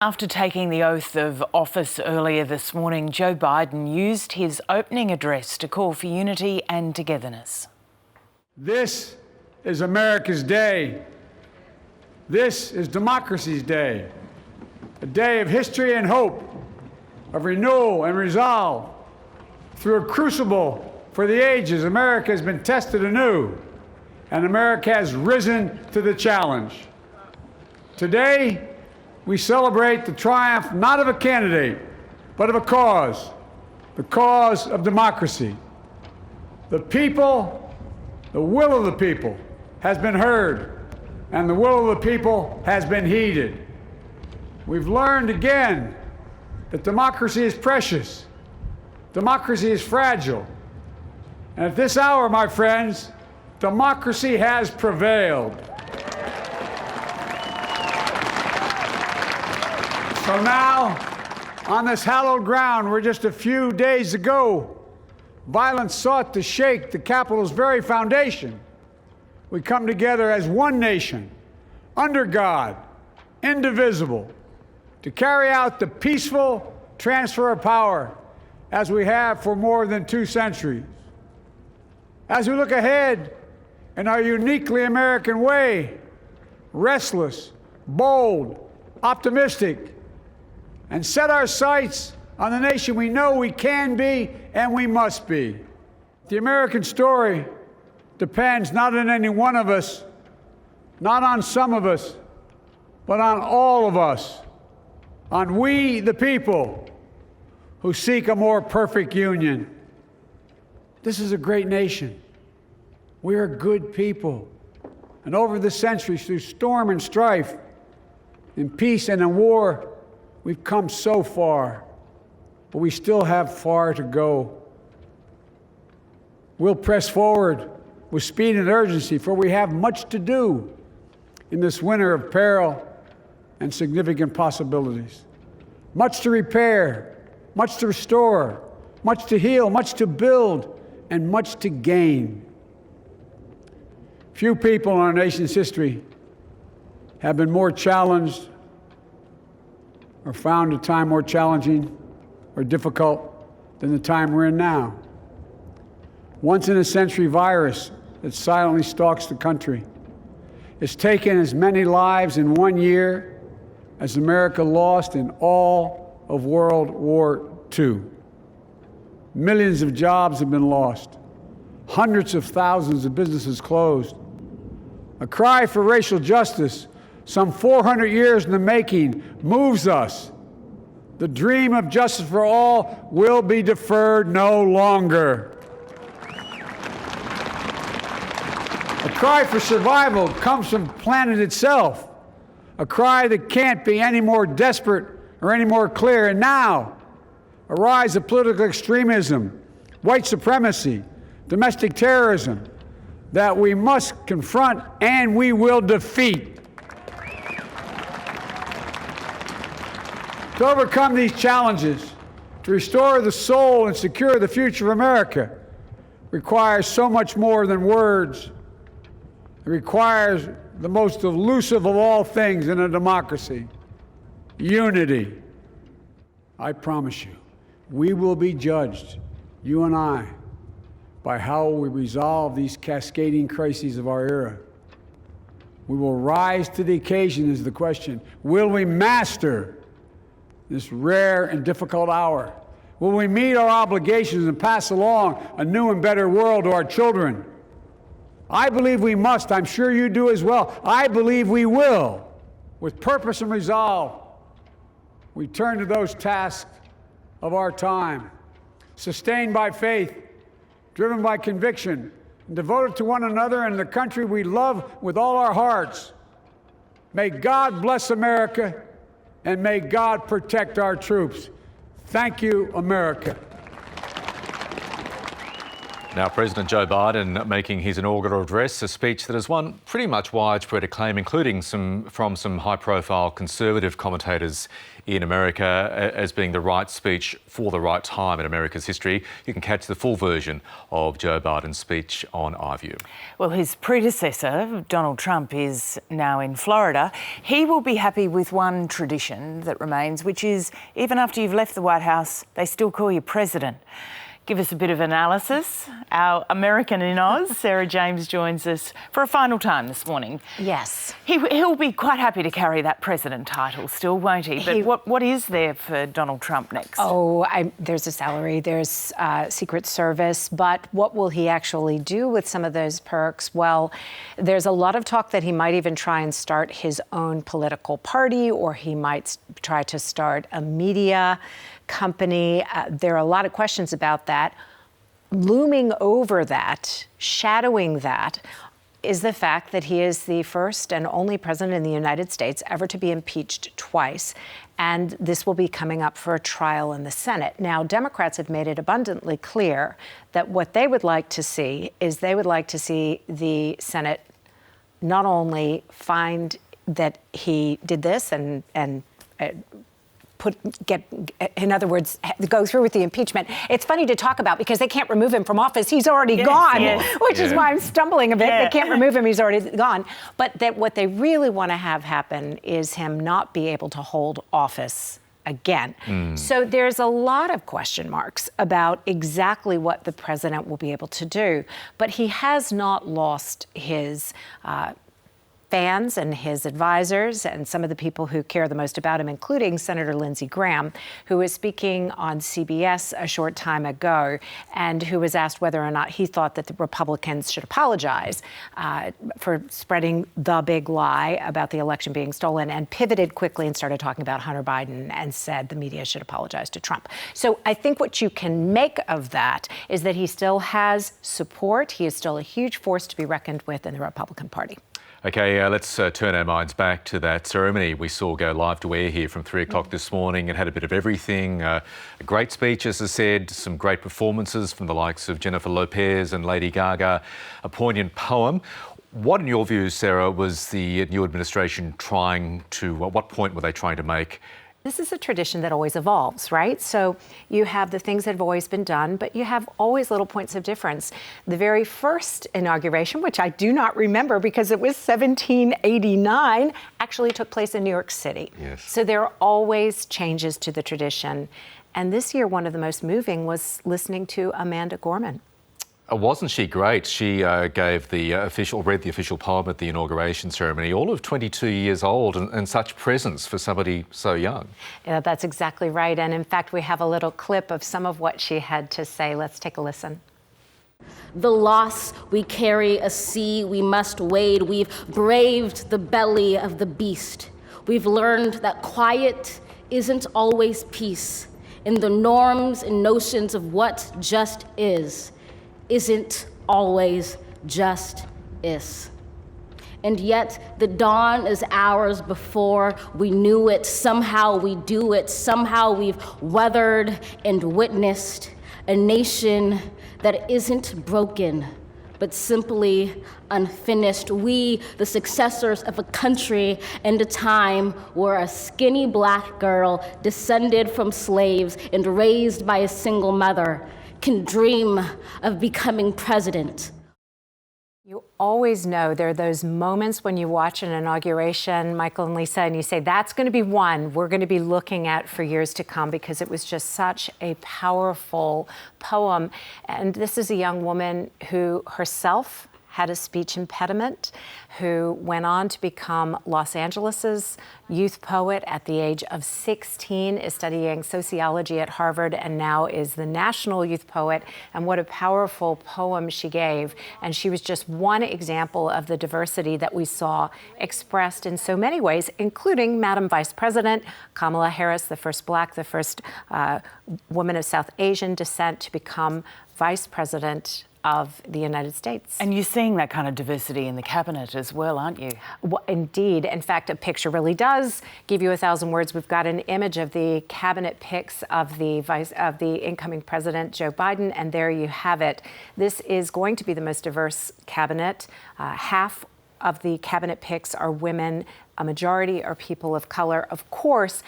After taking the oath of office earlier this morning, Joe Biden used his opening address to call for unity and togetherness. This is America's day. This is democracy's day. A day of history and hope, of renewal and resolve. Through a crucible for the ages, America has been tested anew, and America has risen to the challenge. Today, we celebrate the triumph not of a candidate, but of a cause, the cause of democracy. The people, the will of the people has been heard, and the will of the people has been heeded. We've learned again that democracy is precious, democracy is fragile, and at this hour, my friends, democracy has prevailed. So now, on this hallowed ground where just a few days ago, violence sought to shake the Capitol's very foundation, we come together as one nation, under God, indivisible, to carry out the peaceful transfer of power as we have for more than 2 centuries. As we look ahead in our uniquely American way, restless, bold, optimistic, and set our sights on the nation we know we can be and we must be. The American story depends not on any one of us, not on some of us, but on all of us, on we, the people, who seek a more perfect union. This is a great nation. We are good people. And over the centuries, through storm and strife, in peace and in war, we've come so far, but we still have far to go. We'll press forward with speed and urgency, for we have much to do in this winter of peril and significant possibilities. Much to repair, much to restore, much to heal, much to build, and much to gain. Few people in our nation's history have been more challenged or found a time more challenging or difficult than the time we're in now. Once-in-a-century virus that silently stalks the country. It's taken as many lives in 1 year as America lost in all of World War II. Millions of jobs have been lost. Hundreds of thousands of businesses closed. A cry for racial justice, some 400 years in the making, moves us. The dream of justice for all will be deferred no longer. A cry for survival comes from the planet itself, a cry that can't be any more desperate or any more clear. And now, a rise of political extremism, white supremacy, domestic terrorism, that we must confront and we will defeat. To overcome these challenges, to restore the soul and secure the future of America, requires so much more than words. It requires the most elusive of all things in a democracy: unity. I promise you, we will be judged, you and I, by how we resolve these cascading crises of our era. We will rise to the occasion is the question. Will we master this rare and difficult hour? Will we meet our obligations and pass along a new and better world to our children? I believe we must. I'm sure you do as well. I believe we will. With purpose and resolve, we turn to those tasks of our time, sustained by faith, driven by conviction, and devoted to one another and the country we love with all our hearts. May God bless America, and may God protect our troops. Thank you, America. Now, President Joe Biden making his inaugural address, a speech that has won pretty much widespread acclaim, including from some high-profile conservative commentators in America, as being the right speech for the right time in America's history. You can catch the full version of Joe Biden's speech on iView. Well, his predecessor, Donald Trump, is now in Florida. He will be happy with one tradition that remains, which is even after you've left the White House, they still call you president. Give us a bit of analysis. Our American in Oz, Sarah James, joins us for a final time this morning. Yes. He'll be quite happy to carry that president title still, won't he? But what is there for Donald Trump next? There's a salary, there's Secret Service, but what will he actually do with some of those perks? Well, there's a lot of talk that he might even try and start his own political party, or he might try to start a media company. There are a lot of questions about that. Looming over that, shadowing that, is the fact that he is the first and only president in the United States ever to be impeached twice. And this will be coming up for a trial in the Senate. Now, Democrats have made it abundantly clear that what they would like to see is they would like to see the Senate not only find that he did this and in other words, go through with the impeachment. It's funny to talk about because they can't remove him from office. He's already gone, which is why I'm stumbling a bit. They can't remove him. He's already gone. But that what they really want to have happen is him not be able to hold office again. So there's a lot of question marks about exactly what the president will be able to do. But he has not lost his fans and his advisors and some of the people who care the most about him, including Senator Lindsey Graham, who was speaking on CBS a short time ago and who was asked whether or not he thought that the Republicans should apologize for spreading the big lie about the election being stolen, and pivoted quickly and started talking about Hunter Biden and said the media should apologize to Trump. So I think what you can make of that is that he still has support. He is still a huge force to be reckoned with in the Republican Party. OK, let's turn our minds back to that ceremony we saw go live to air here from 3 o'clock this morning. It had a bit of everything. A great speech, as I said, some great performances from the likes of Jennifer Lopez and Lady Gaga, a poignant poem. What, in your view, Sarah, was the new administration trying to, what point were they trying to make? This is a tradition that always evolves, right? So you have the things that have always been done, but you have always little points of difference. The very first inauguration, which I do not remember because it was 1789, actually took place in New York City. Yes. So there are always changes to the tradition. And this year, one of the most moving was listening to Amanda Gorman. Wasn't she great? She read the official poem at the inauguration ceremony, all of 22 years old, and such presence for somebody so young. Yeah, that's exactly right. And in fact, we have a little clip of some of what she had to say. Let's take a listen. The loss we carry, a sea we must wade. We've braved the belly of the beast. We've learned that quiet isn't always peace. In the norms and notions of what just isn't always just is. And yet the dawn is hours before we knew it. Somehow we do it. Somehow we've weathered and witnessed a nation that isn't broken, but simply unfinished. We, the successors of a country and a time where a skinny black girl descended from slaves and raised by a single mother can dream of becoming president. You always know there are those moments when you watch an inauguration, Michael and Lisa, and you say, that's going to be one we're going to be looking at for years to come, because it was just such a powerful poem. And this is a young woman who herself had a speech impediment, who went on to become Los Angeles's youth poet at the age of 16, is studying sociology at Harvard, and now is the national youth poet. And what a powerful poem she gave. And she was just one example of the diversity that we saw expressed in so many ways, including Madam Vice President Kamala Harris, the first Black, the first woman of South Asian descent to become Vice President of the United States. And you're seeing that kind of diversity in the cabinet as well, aren't you? Well, indeed. In fact, a picture really does give you 1,000 words. We've got an image of the cabinet pics of the incoming president, Joe Biden, and there you have it. This is going to be the most diverse cabinet. Half of the cabinet picks are women. A majority are people of color. Of course,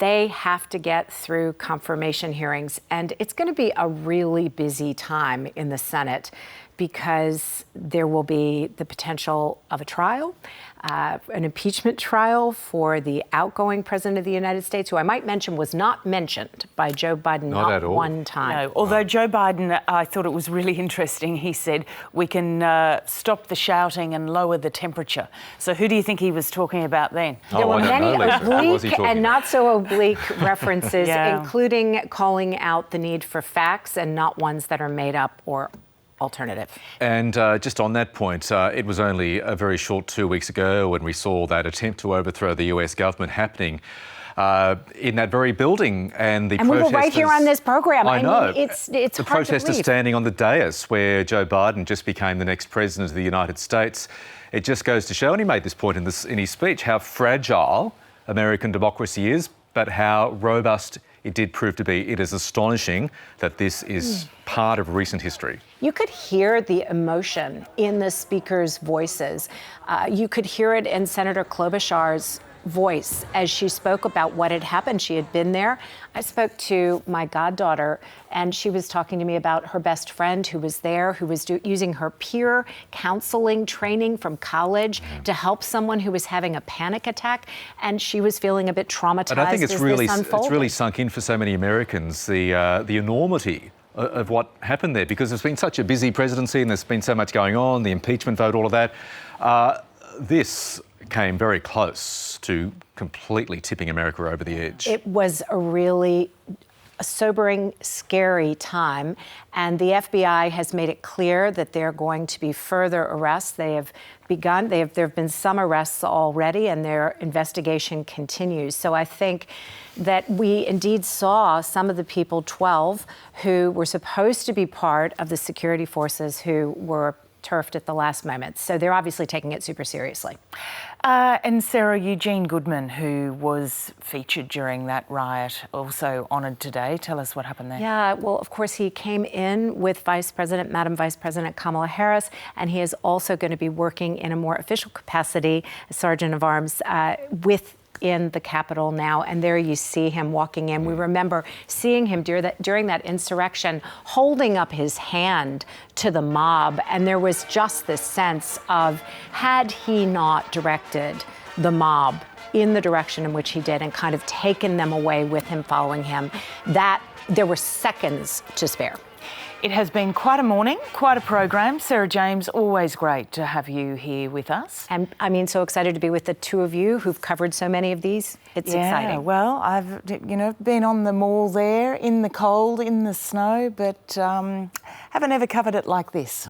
they have to get through confirmation hearings, and it's going to be a really busy time in the Senate because there will be the potential of a trial, an impeachment trial for the outgoing president of the United States, who I might mention was not mentioned by Joe Biden Not at all. one time. No, although Joe Biden, I thought it was really interesting. He said, we can stop the shouting and lower the temperature. So who do you think he was talking about then? There were I don't many know, Lisa. What was he oblique talking and about? not so oblique references, Yeah. including calling out the need for facts and not ones that are made up or alternative. And just on that point, it was only a very short 2 weeks ago when we saw that attempt to overthrow the US government happening in that very building, and the And we were protesters... right here on this program. I know. mean, it's the hard to protesters believe. standing on the dais where Joe Biden just became the next president of the United States. It just goes to show, and he made this point in his speech, how fragile American democracy is, but how robust it did prove to be. It is astonishing that this is part of recent history. You could hear the emotion in the speakers' voices. You could hear it in Senator Klobuchar's voice as she spoke about what had happened. She had been there. I spoke to my goddaughter, and she was talking to me about her best friend who was there, who was using her peer counseling training from college to help someone who was having a panic attack, and she was feeling a bit traumatized. And I think as this unfolded. it's really sunk in for so many Americans, the enormity of what happened there, because there's been such a busy presidency and there's been so much going on, the impeachment vote, all of that. This came very close to completely tipping America over the edge. It was a really sobering, scary time, and the FBI has made it clear that there are going to be further arrests. They have begun. There have been some arrests already, and their investigation continues. So I think that we indeed saw some of the people, 12, who were supposed to be part of the security forces who were turfed at the last moment. So they're obviously taking it super seriously. And Sarah, Eugene Goodman, who was featured during that riot, also honoured today. Tell us what happened there. Yeah, well, of course, he came in with Madam Vice President Kamala Harris, and he is also going to be working in a more official capacity, as Sergeant of Arms, in the Capitol now, and there you see him walking in. We remember seeing him during that insurrection holding up his hand to the mob, and there was just this sense of, had he not directed the mob in the direction in which he did and kind of taken them away with him following him, that there were seconds to spare. It has been quite a morning, quite a program. Sarah James, always great to have you here with us. And I mean, so excited to be with the two of you who've covered so many of these. It's exciting. Well, I've been on the mall there in the cold, in the snow, but haven't ever covered it like this.